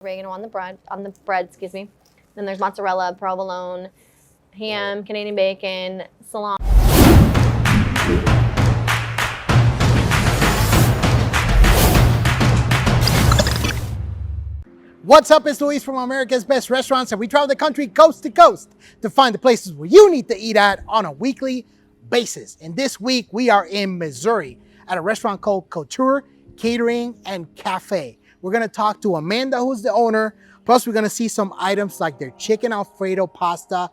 Oregano on the bread, excuse me. Then there's mozzarella, provolone, ham, Canadian bacon, salami. What's up, it's Luis from America's Best Restaurants, and we travel the country coast to coast to find the places where you need to eat at on a weekly basis. And this week we are in Missouri at a restaurant called Couture Catering and Café. We're gonna talk to Amanda, who's the owner. Plus we're gonna see some items like their chicken Alfredo pasta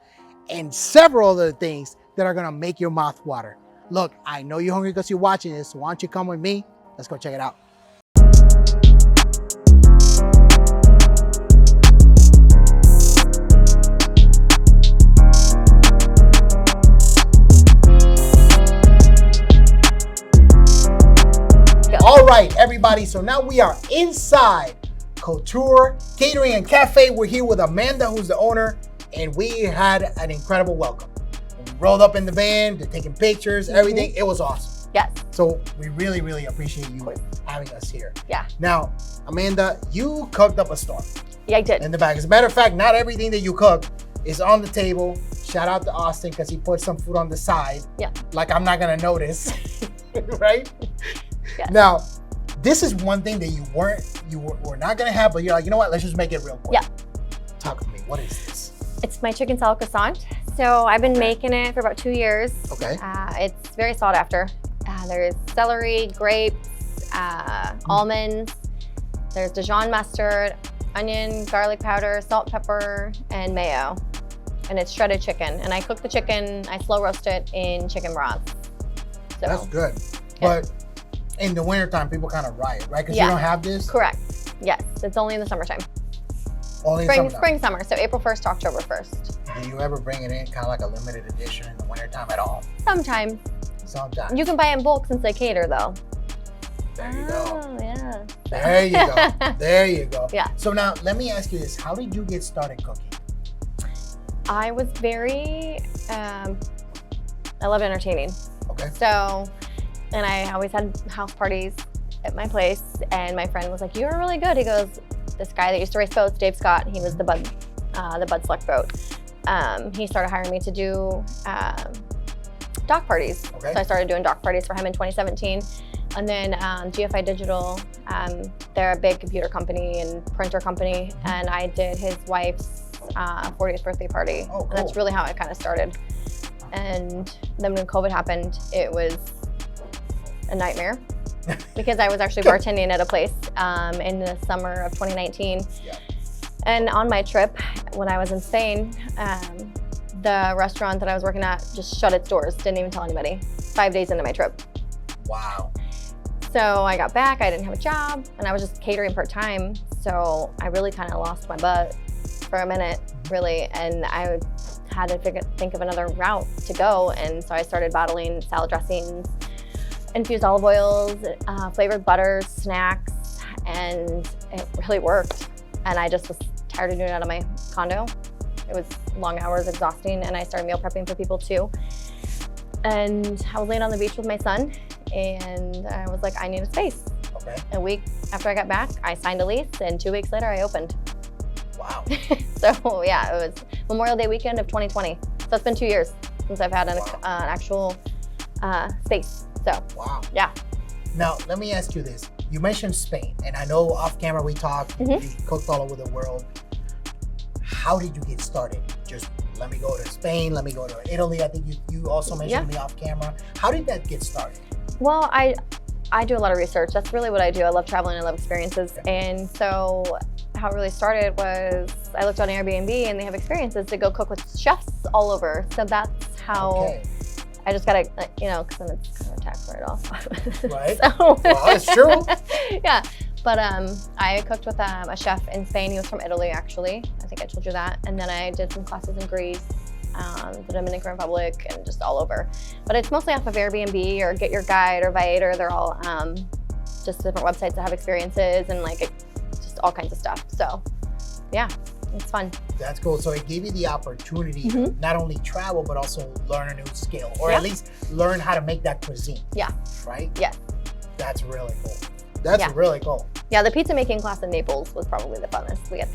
and several other things that are gonna make your mouth water. Look, I know you're hungry because you're watching this, so why don't you come with me? Let's go check it out. All right, everybody, so now we are inside Couture Catering and Cafe. We're here with Amanda, who's the owner, and we had an incredible welcome. We rolled up in the van, they're taking pictures, everything. It was awesome. Yes. So we really, really appreciate you having us here. Yeah. Now, Amanda, you cooked up a storm. Yeah, I did. In the back. As a matter of fact, not everything that you cook is on the table. Shout out to Austin because he put some food on the side. Yeah. Like I'm not gonna notice, right? Yes. Now, this is one thing that you were not gonna have, but you're like, you know what? Let's just make it real quick. Yeah. Talk to me. What is this? It's my chicken salad croissant. So I've been making it for about 2 years. Okay. It's very sought after. There's celery, grapes, almonds. There's Dijon mustard, onion, garlic powder, salt, pepper, and mayo. And it's shredded chicken. And I cook the chicken, I slow roast it in chicken broth. So, that's good. Yeah. But in the wintertime, people kind of riot, right? Because Yeah. you don't have this? Correct. Yes, it's only in the summertime. Only in summertime. Spring, summer. So April 1st to October 1st. Do you ever bring it in kind of like a limited edition in the wintertime at all? Sometimes. Sometimes. You can buy it in bulk since they cater though. There you go. Oh, yeah. There you go. There you go. Yeah. So now, let me ask you this. How did you get started cooking? I was very, I love entertaining. Okay. So, and I always had house parties at my place, and my friend was like, "You were really good." He goes, "This guy that used to race boats, Dave Scott, he was the Bud Select boat. He started hiring me to do dock parties." Okay. So I started doing dock parties for him in 2017. And then GFI Digital, they're a big computer company and printer company, and I did his wife's 40th birthday party. Oh, cool. And that's really how it kind of started. And then when COVID happened, it was a nightmare because I was actually bartending at a place in the summer of 2019. Yeah. And on my trip, when I was in Spain, the restaurant that I was working at just shut its doors, didn't even tell anybody, 5 days into my trip. Wow. So I got back, I didn't have a job, and I was just catering part-time. So I really kind of lost my butt for a minute, really, and I had to think of another route to go. And so I started bottling salad dressings, infused olive oils, flavored butters, snacks, and it really worked. And I just was tired of doing it out of my condo. It was long hours, exhausting, and I started meal prepping for people too. And I was laying on the beach with my son, and I was like, I need a space. Okay. A week after I got back, I signed a lease, and 2 weeks later, I opened. Wow. So yeah, it was Memorial Day weekend of 2020. So it's been 2 years since I've had an actual space. So Wow. yeah. Now, let me ask you this. You mentioned Spain, and I know off camera we talked, we cooked all over the world. How did you get started? Just let me go to Spain, let me go to Italy. I think you also mentioned me off camera. How did that get started? Well, I do a lot of research. That's really what I do. I love traveling, I love experiences. And so how it really started was I looked on Airbnb and they have experiences to go cook with chefs all over. So that's how I just gotta, you know, because then it's kind of a tax write-off. Right. So, well, it's true. Yeah. But I cooked with a chef in Spain. He was from Italy, actually. I think I told you that. And then I did some classes in Greece, the Dominican Republic, and just all over. But it's mostly off of Airbnb or Get Your Guide or Viator. They're all just different websites that have experiences and like just all kinds of stuff. So yeah, it's fun. That's cool. So it gave you the opportunity to not only travel, but also learn a new skill, or at least learn how to make that cuisine. Yeah. Right? Yeah. That's really cool. That's really cool. Yeah, the pizza making class in Naples was probably the funnest. We had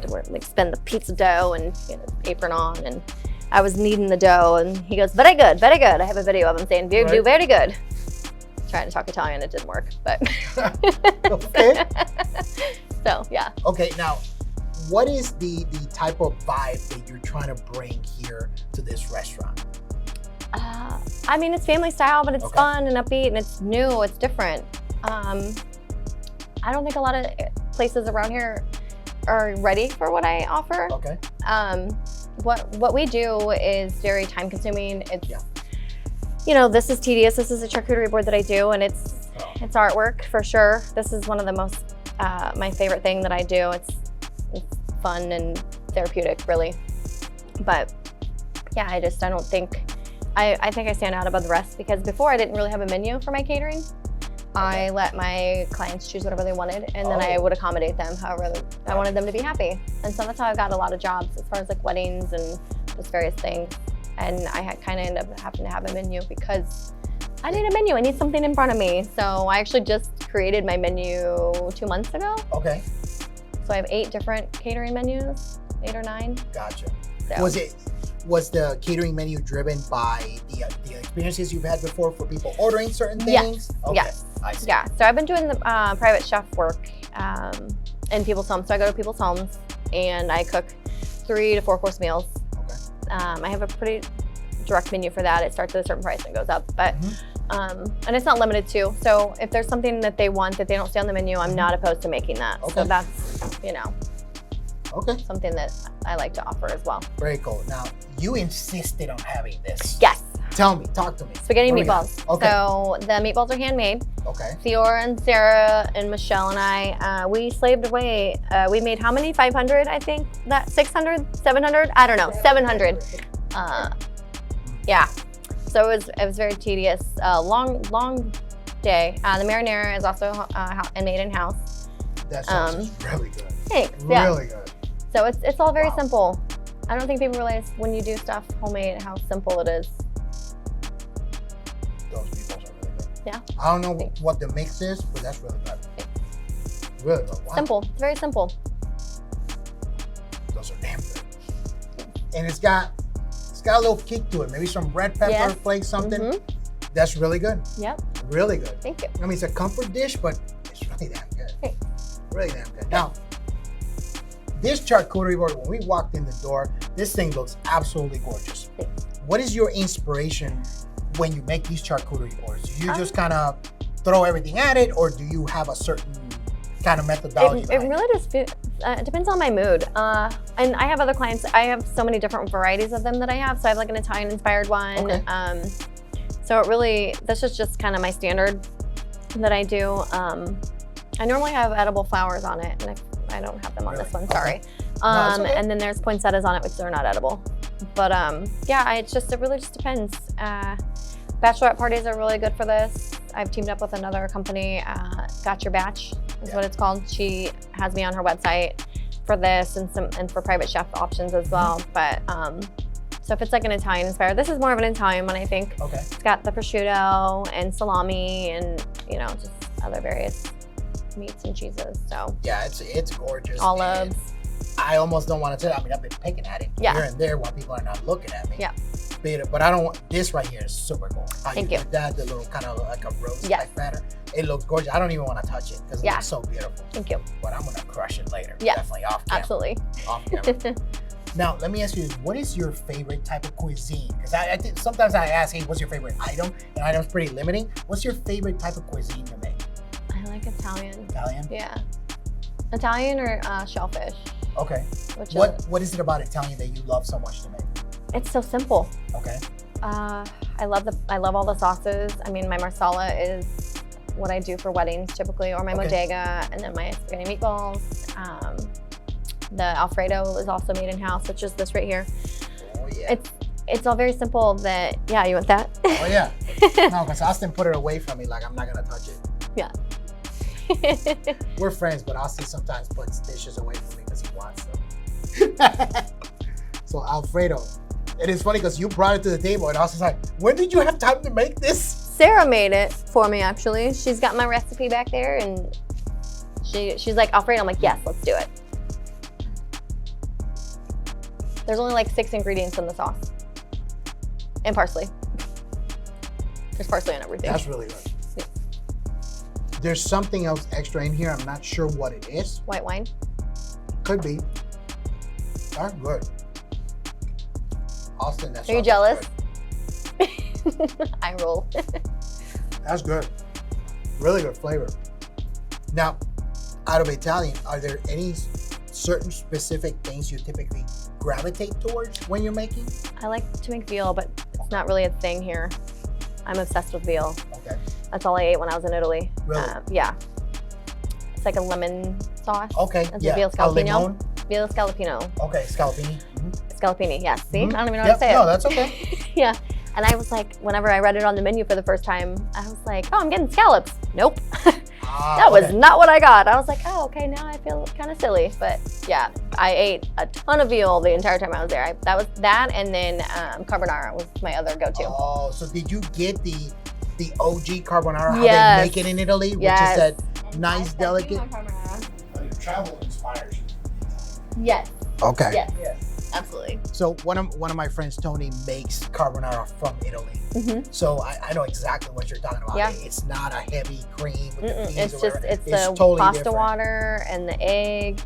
to spin the pizza dough and get an apron on, and I was kneading the dough, and he goes, very good, very good. I have a video of him saying, you do very good. Trying to talk Italian, it didn't work, but. Okay. So, yeah. Okay, now, what is the type of vibe that you're trying to bring here to this restaurant? I mean, it's family style, but it's fun and upbeat, and it's new, it's different. I don't think a lot of places around here are ready for what I offer. Okay. What we do is very time consuming. It's, you know, this is tedious. This is a charcuterie board that I do, and it's artwork for sure. This is one of the most, my favorite thing that I do. It's fun and therapeutic, really. But yeah, I don't think, I think I stand out above the rest because before I didn't really have a menu for my catering. I let my clients choose whatever they wanted, and then I would accommodate them however I wanted them to be happy. And so that's how I got a lot of jobs as far as like weddings and just various things. And I kind of ended up having to have a menu because I need a menu. I need something in front of me. So I actually just created my menu 2 months ago. Okay. So I have 8 different catering menus, 8 or 9. Gotcha. So. Was the catering menu driven by the experiences you've had before for people ordering certain things? Yes. Okay. Yes. I see. Yeah. So I've been doing the private chef work in people's homes. So I go to people's homes and I cook 3 to 4 course meals. Okay. I have a pretty direct menu for that. It starts at a certain price and goes up, but and it's not limited to. So if there's something that they want that they don't see on the menu, I'm not opposed to making that. Okay. So that's, you know. Okay. Something that I like to offer as well. Very cool. Now, you insisted on having this. Yes. Tell me, talk to me. Spaghetti meatballs. Okay. So the meatballs are handmade. Okay. Theora and Sarah and Michelle and I, we slaved away. We made how many? 500, I think? That 600, 700? I don't know, 700. Yeah. So it was very tedious, long day. The marinara is also made in-house. That sounds really good. Thanks. Really good. So it's all very simple. I don't think people realize when you do stuff homemade how simple it is. Those meatballs are really good. Yeah. I don't know what the mix is, but that's really good. Really good. Wow. Simple. It's very simple. Those are damn good. And it's got a little kick to it. Maybe some red pepper flakes, something. That's really good. Yep. Really good. Thank you. I mean, it's a comfort dish, but it's really damn good. Thanks. Really damn good. Now, this charcuterie board, when we walked in the door, this thing looks absolutely gorgeous. Thanks. What is your inspiration when you make these charcuterie boards? Do you just kind of throw everything at it, or do you have a certain kind of methodology? It really just it depends on my mood. And I have other clients. I have so many different varieties of them that I have. So I have like an Italian-inspired one. Okay. So it really, this is just kind of my standard that I do. I normally have edible flowers on it, and I don't have them on this one, sorry. No, it's okay. And then there's poinsettias on it, which are not edible. But yeah, it really just depends. Bachelorette parties are really good for this. I've teamed up with another company, Got Your Batch is what it's called. She has me on her website for this and for private chef options as well. But so if it's like an Italian inspired, this is more of an Italian one, I think. Okay. It's got the prosciutto and salami and, you know, just other various meats and cheeses. So yeah, it's gorgeous. Olives. I almost don't want to tell. I mean, I've been picking at it here and there while people are not looking at me. Yeah. But I don't want, this right here is super cool. Thank you. That, the little kind of like a rose type batter. It looks gorgeous. I don't even want to touch it because it looks so beautiful. Thank you. But I'm going to crush it later. Yeah. Definitely off camera. Absolutely. Off camera. Now, let me ask you this. What is your favorite type of cuisine? Because I think sometimes I ask, hey, what's your favorite item? And item's pretty limiting. What's your favorite type of cuisine to make? I like Italian. Italian? Yeah. Italian or shellfish. Okay. What is it about Italian that you love so much to make? It's so simple. Okay. I love all the sauces. I mean, my marsala is what I do for weddings typically, or my bodega, and then my spaghetti meatballs. The Alfredo is also made in-house, which is this right here. Oh yeah. It's all very simple. That you want that? Oh yeah. No, because Austin put it away from me, like I'm not gonna touch it. Yeah. We're friends, but Austin sometimes puts dishes away from me because he wants them. So Alfredo, it is funny because you brought it to the table and Austin's like, when did you have time to make this? Sarah made it for me, actually. She's got my recipe back there, and She's like, Alfredo. I'm like, yes, let's do it. There's only like 6 ingredients in the sauce. And parsley. There's parsley in everything. That's really good. Yeah. There's something else extra in here. I'm not sure what it is. White wine? Could be. That's good. Austin, that's Are you jealous? I roll. That's good. Really good flavor. Now, out of Italian, are there any certain specific things you typically gravitate towards when you're making? I like to make veal, but it's not really a thing here. I'm obsessed with veal. Okay. That's all I ate when I was in Italy. Really? Yeah. It's like a lemon sauce. Okay. It's yeah. a veal scalapino. Limon? Veal scalapino. Okay, scalapini. Mm-hmm. Scalapini, yes. See? Mm-hmm. I don't even know how to say it. No, that's okay. Yeah. And I was like, whenever I read it on the menu for the first time, I was like, oh, I'm getting scallops. Nope. That was not what I got. I was like, oh, okay, now I feel kind of silly. But yeah, I ate a ton of veal the entire time I was there. That was that, and then carbonara was my other go-to. Oh, so did you get the OG carbonara, how Yes. they make it in Italy, which Yes. is that nice, delicate? Travel inspires you. Yes. Okay. Yes. Absolutely. So one of my friends, Tony, makes carbonara from Italy. Mm-hmm. So I know exactly what you're talking about. Yeah. It's not a heavy cream with the beans It's or just whatever. it's the totally pasta different. water and the egg,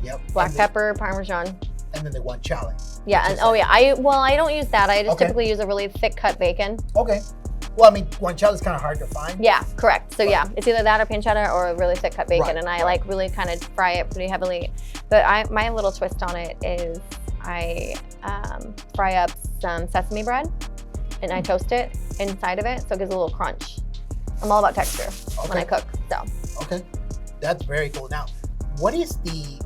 Yep. black and pepper, Parmesan. and then the guanciale. Yeah, and Just oh like- yeah, I don't use that. I just Okay. typically use a really thick cut bacon. Okay. Well, I mean, guanciale is kind of hard to find. Yeah, correct. So Right. yeah, it's either that or pancetta or a really thick cut bacon, Right, and I right. like really kind of fry it pretty heavily. But my little twist on it is I fry up some sesame bread and I toast it inside of it, so it gives a little crunch. I'm all about texture when I cook. So Okay. That's very cool. Now, what is the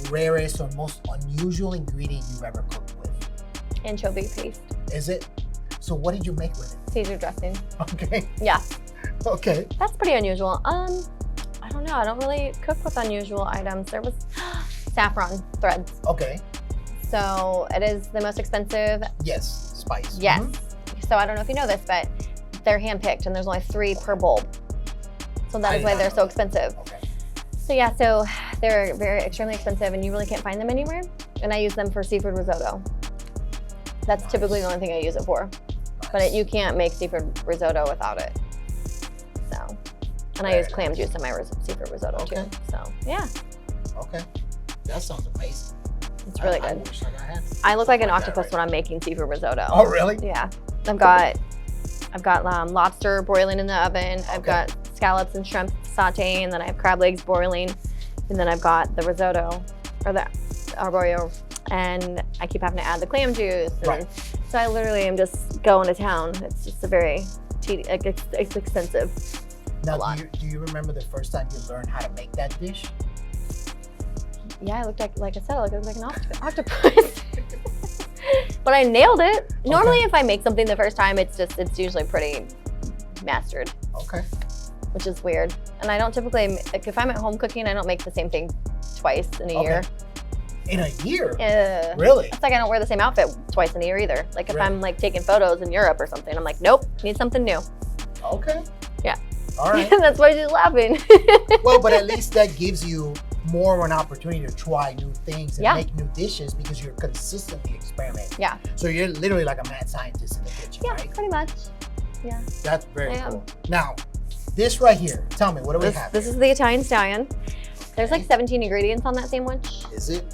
rarest or most unusual ingredient you've ever cooked with? anchovy paste, Is it? So what did you make with it? Caesar dressing. Okay. Yeah, Okay. that's pretty unusual. I don't know. I don't really cook with unusual items. There was saffron threads. Okay. So it is the most expensive. Yes. Spice. Yes. Mhm. So I don't know if you know this, but they're handpicked and there's only 3 per bulb. So I that is did why not they're know so that. expensive. Okay. So yeah, so they're very extremely expensive and you really can't find them anywhere. And I use them for seafood risotto. That's Nice. typically the only thing I use it for. But you can't make seafood risotto without it. So, and I Very use clam nice. juice in my seafood risotto Okay. too. So yeah, Okay. That sounds amazing. it's really I good. wish I had I look like an something like that octopus right when I'm making seafood risotto. Oh, really? Yeah, I've got lobster boiling in the oven. I've Okay. got scallops and shrimp sauteing, and then I have crab legs boiling, and then I've got the risotto or the arborio, and I keep having to add the clam juice. And Right. So I literally am just going to town. It's just a very it's expensive. Now, lot. do you remember the first time you learned how to make that dish? Yeah, I looked like I said, I looked like an octopus. But I nailed it. Normally, if I make something the first time, it's usually pretty mastered, Okay. which is weird. And I don't typically, like, if I'm at home cooking, I don't make the same thing twice in a Okay. year. In a year? Really? Really? It's like I don't wear the same outfit twice in a year either. Like if Really? I'm like taking photos in Europe or something, I'm like, nope, need something new. Okay. Yeah. All right. That's why she's laughing. Well, but at least that gives you more of an opportunity to try new things and Yeah. make new dishes because you're consistently experimenting. Yeah. So you're literally like a mad scientist in the kitchen, Yeah, right? pretty much. Yeah. That's very I am. cool. Now, this right here, tell me, what do we have? This is the Italian Stallion. There's like 17 ingredients on that sandwich. Is it?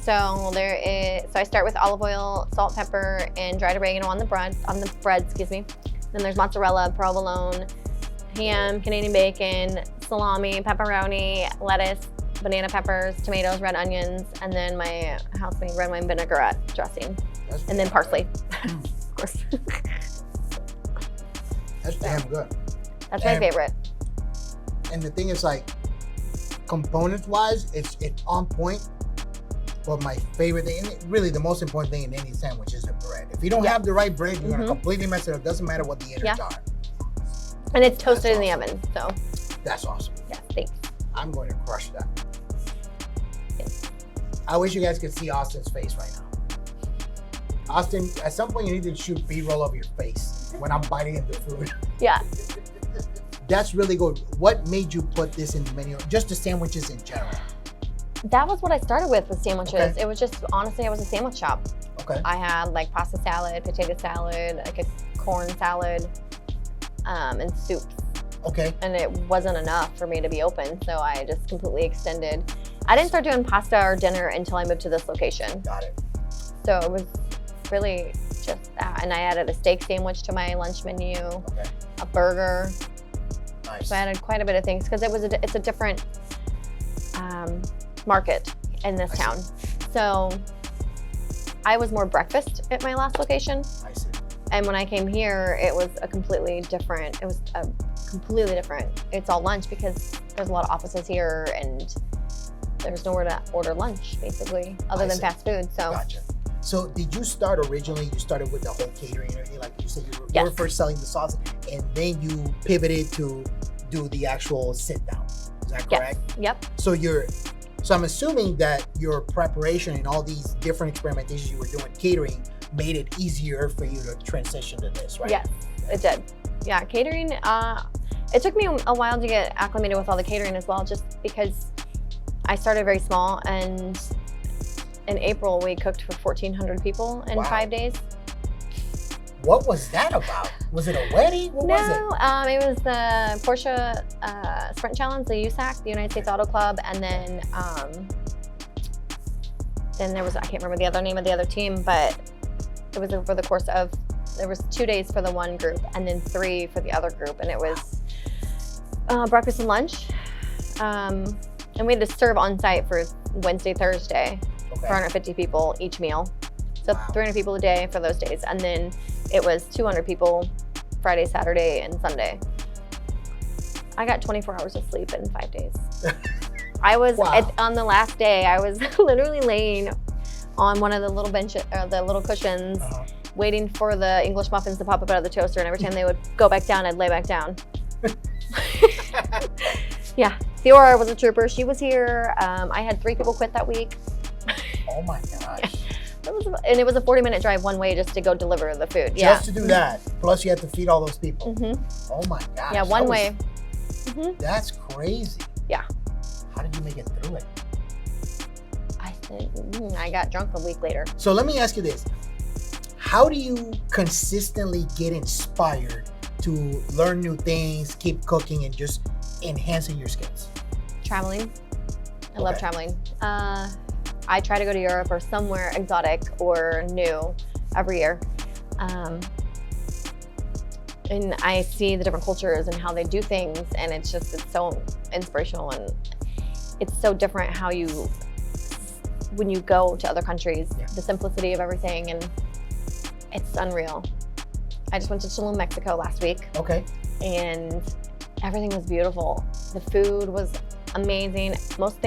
So so I start with olive oil, salt, pepper, and dried oregano on the bread, excuse me. Then there's mozzarella, provolone, ham, Canadian bacon, salami, pepperoni, lettuce, banana peppers, tomatoes, red onions, and then my house-made red wine vinaigrette dressing. That's And then damn parsley, good. of course. That's damn good. That's my And- favorite. And the thing is, like, components-wise, it's on point. But my favorite thing, and really the most important thing in any sandwich is the bread. If you don't Yeah. have the right bread, you're gonna Mhm. completely mess it up. Doesn't matter what the innards Yeah. are. And it's toasted in the awesome. oven, so That's awesome. yeah, thanks. I'm going to crush that. Thanks. I wish you guys could see Austin's face right now. Austin, at some point you need to shoot B-roll of your face when I'm biting into food. Yeah. That's really good. What made you put this in the menu? Just the sandwiches in general. That was what I started with sandwiches. Okay. It was just, honestly, I was a sandwich shop. Okay. I had like pasta salad, potato salad, like a corn salad, and soups. Okay. And it wasn't enough for me to be open, so I just completely extended. I didn't start doing pasta or dinner until I moved to this location. Got it. So it was really just that. And I added a steak sandwich to my lunch menu, Okay. a burger. Nice. So I added quite a bit of things because it's a different market in this town. So I was more breakfast at my last location. I see. And when I came here, it was completely different. It's all lunch because there's a lot of offices here and there's nowhere to order lunch, basically, other than fast food. So. Gotcha. So did you start originally, you started with the whole catering and everything, like you said, you Yes. were first selling the sauce, and then you pivoted to do the actual sit down. Is that correct? Yes. Yep. So I'm assuming that your preparation and all these different experimentations you were doing catering made it easier for you to transition to this, right? Yes, it did. Yeah, catering, it took me a while to get acclimated with all the catering as well, just because I started very small, and in April we cooked for 1,400 people in 5 days. What was that about? Was it a wedding? What was it? It was the Porsche Sprint Challenge, the USAC, the United States Auto Club, and then there was, I can't remember the other name of the other team, but it was over the course of, there was 2 days for the one group and then 3 for the other group, and it was breakfast and lunch. And we had to serve on site for Wednesday, Thursday, for 150 people each meal. So 300 people a day for those days. And then it was 200 people Friday, Saturday, and Sunday. I got 24 hours of sleep in 5 days. I was, on the last day, I was literally laying on one of the little benches, or the little cushions, waiting for the English muffins to pop up out of the toaster. And every time they would go back down, I'd lay back down. Yeah, Theora was a trooper. She was here. I had 3 people quit that week. Oh my gosh. And it was a 40-minute drive one way just to go deliver the food. Just to do that. Plus you had to feed all those people. Oh my gosh. Yeah, one way. That's crazy. Yeah. How did you make it through it? I think I got drunk a week later. So let me ask you this. How do you consistently get inspired to learn new things, keep cooking, and just enhancing your skills? Traveling. I love traveling. I try to go to Europe or somewhere exotic or new every year. And I see the different cultures and how they do things, and it's so inspirational, and it's so different how when you go to other countries, the simplicity of everything, and it's unreal. I just went to Tulum, Mexico last week. Okay. And everything was beautiful. The food was amazing. Most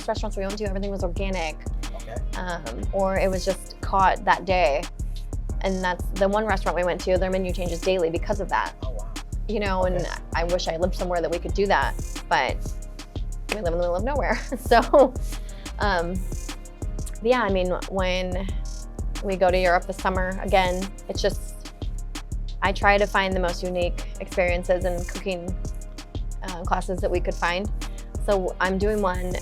restaurants we went to, everything was organic. Okay. Or it was just caught that day. And that's the one restaurant we went to, their menu changes daily because of that. Oh, wow. You know, and I wish I lived somewhere that we could do that, but we live in the middle of nowhere. So, yeah, I mean, when we go to Europe this summer, again, it's just, I try to find the most unique experiences and cooking classes that we could find. So I'm doing one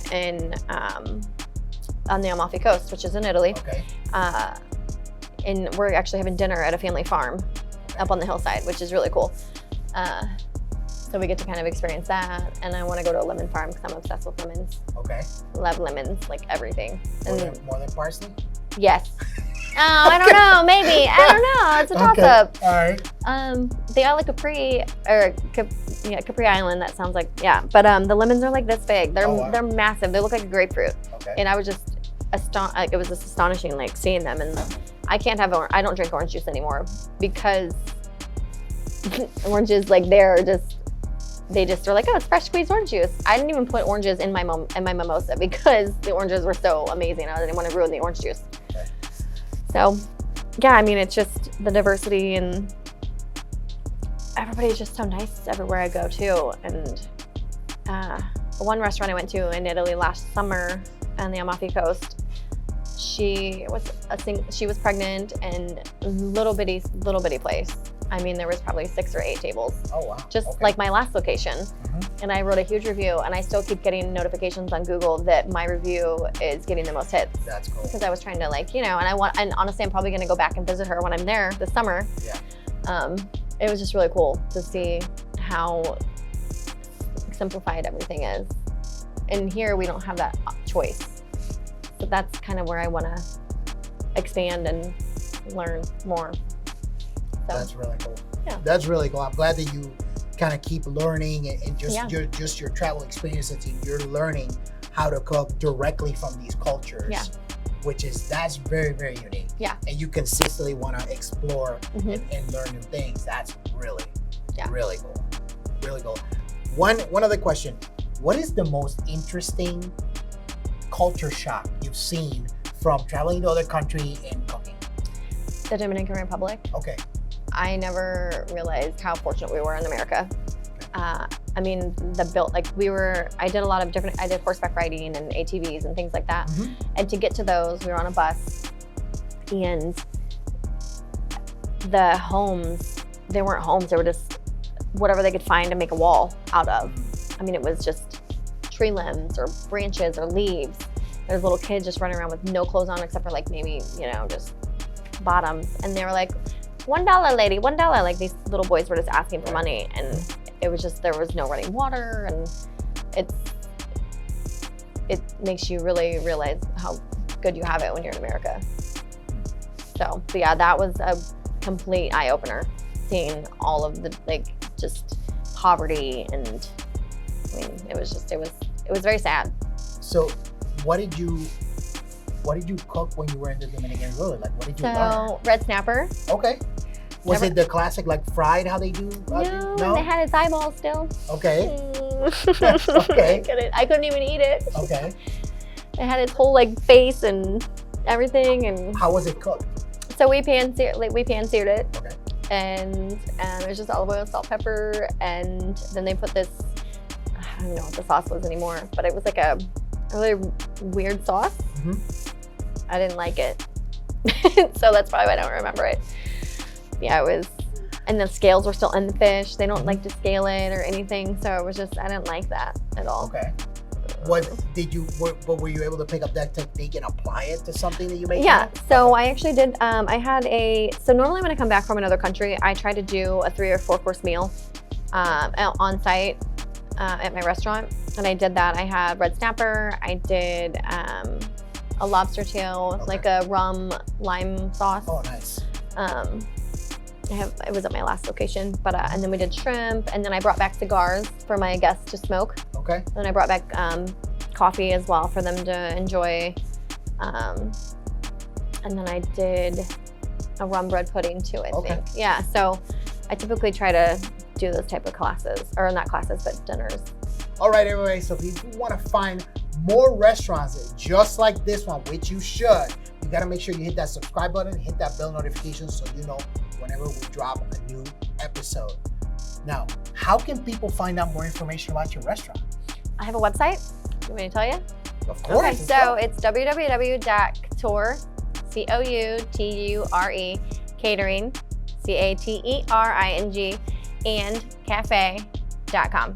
on the Amalfi Coast, which is in Italy. Okay. And we're actually having dinner at a family farm up on the hillside, which is really cool. So we get to kind of experience that. And I want to go to a lemon farm because I'm obsessed with lemons. Okay. Love lemons, like everything. More than parsley? Yes. Oh, I don't know, maybe. I don't know. It's a toss-up. All right. The Isle of Capri, or Capri Island, that sounds like, But the lemons are like this big. They're massive. They look like a grapefruit. Okay. And I was just it was just astonishing, like seeing them. And I don't drink orange juice anymore because oranges, like they just are like, oh, it's fresh squeezed orange juice. I didn't even put oranges in my mimosa because the oranges were so amazing. I didn't want to ruin the orange juice. Okay. So, yeah, I mean, it's just the diversity, and everybody's just so nice everywhere I go to. And one restaurant I went to in Italy last summer on the Amalfi Coast, she was pregnant, and little bitty place. I mean, there was probably 6 or 8 tables. Oh, wow. Just Okay. like my last location. And I wrote a huge review, and I still keep getting notifications on Google that my review is getting the most hits. That's cool. Because I was trying to, like, you know, and honestly, I'm probably gonna go back and visit her when I'm there this summer. Yeah. It was just really cool to see how simplified everything is. And here we don't have that choice. So that's kind of where I wanna expand and learn more. So, That's really cool. Yeah. That's really cool. I'm glad that you kind of keep learning and just Yeah. your travel experiences, and you're learning how to cook directly from these cultures. Yeah. That's very, very unique. Yeah. And you consistently want to explore Mhm. and learn new things. That's really, Yeah. really cool. Really cool. One other question. What is the most interesting culture shock you've seen from traveling to other country and cooking? the Dominican Republic. Okay. I never realized how fortunate we were in America. I mean, I did horseback riding and ATVs and things like that. Mhm. And to get to those, we were on a bus, and the homes, they weren't homes, they were just whatever they could find to make a wall out of. I mean, it was just tree limbs or branches or leaves. There's little kids just running around with no clothes on except for like maybe, you know, just bottoms. And they were like, $1 lady, $1. Like these little boys were just asking for money, and it was just, there was no running water, and it makes you really realize how good you have it when you're in America. So yeah, that was a complete eye opener, seeing all of the like just poverty, and I mean, it was very sad. So what did you cook when you were in the Dominican Republic? Like, what did you learn? So red snapper. Okay. Was it the classic, like fried, how they do? No, they had its eyeballs still. Okay. Okay. I couldn't even eat it. Okay. It had its whole like face and everything, and How was it cooked? so we pan-seared it, Okay. and it was just olive oil, salt, pepper, and then they put this, I don't know what the sauce was anymore, but it was like a really weird sauce. Mhm. I didn't like it. So that's probably why I don't remember it. Yeah, it was, and the scales were still in the fish. They don't like to scale it or anything, so it was just, I didn't like that at all. Okay. Were you able to pick up that technique and apply it to something that you made? Yeah, so I actually did, so normally when I come back from another country, I try to do a 3 or 4 course meal on site at my restaurant. And I did that. I had red snapper, I did a lobster tail, like a rum lime sauce. Oh, nice. It was at my last location, but and then we did shrimp, and then I brought back cigars for my guests to smoke. Okay. And then I brought back coffee as well for them to enjoy. And then I did a rum bread pudding too, I think. Yeah, so I typically try to do those type of classes, or not classes, but dinners. All right, everybody. So if you want to find more restaurants just like this one, which you should, you got to make sure you hit that subscribe button, hit that bell notification so you know whenever we drop a new episode. Now, how can people find out more information about your restaurant? I have a website. You want me to tell you? Of course. Okay, so it's www.couture, COUTURE, catering, CATERING, and cafe.com.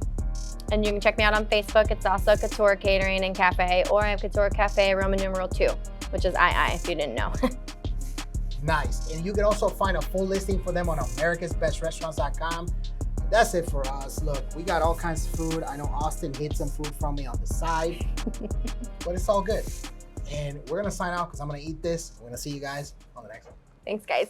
And you can check me out on Facebook. It's also Couture Catering and Cafe, or I have Couture Cafe Roman numeral 2, which is II if you didn't know. Nice. And you can also find a full listing for them on americasbestrestaurants.com. That's it for us. Look, we got all kinds of food. I know Austin hid some food from me on the side, but it's all good. And we're going to sign out because I'm going to eat this. I'm going to see you guys on the next one. Thanks, guys.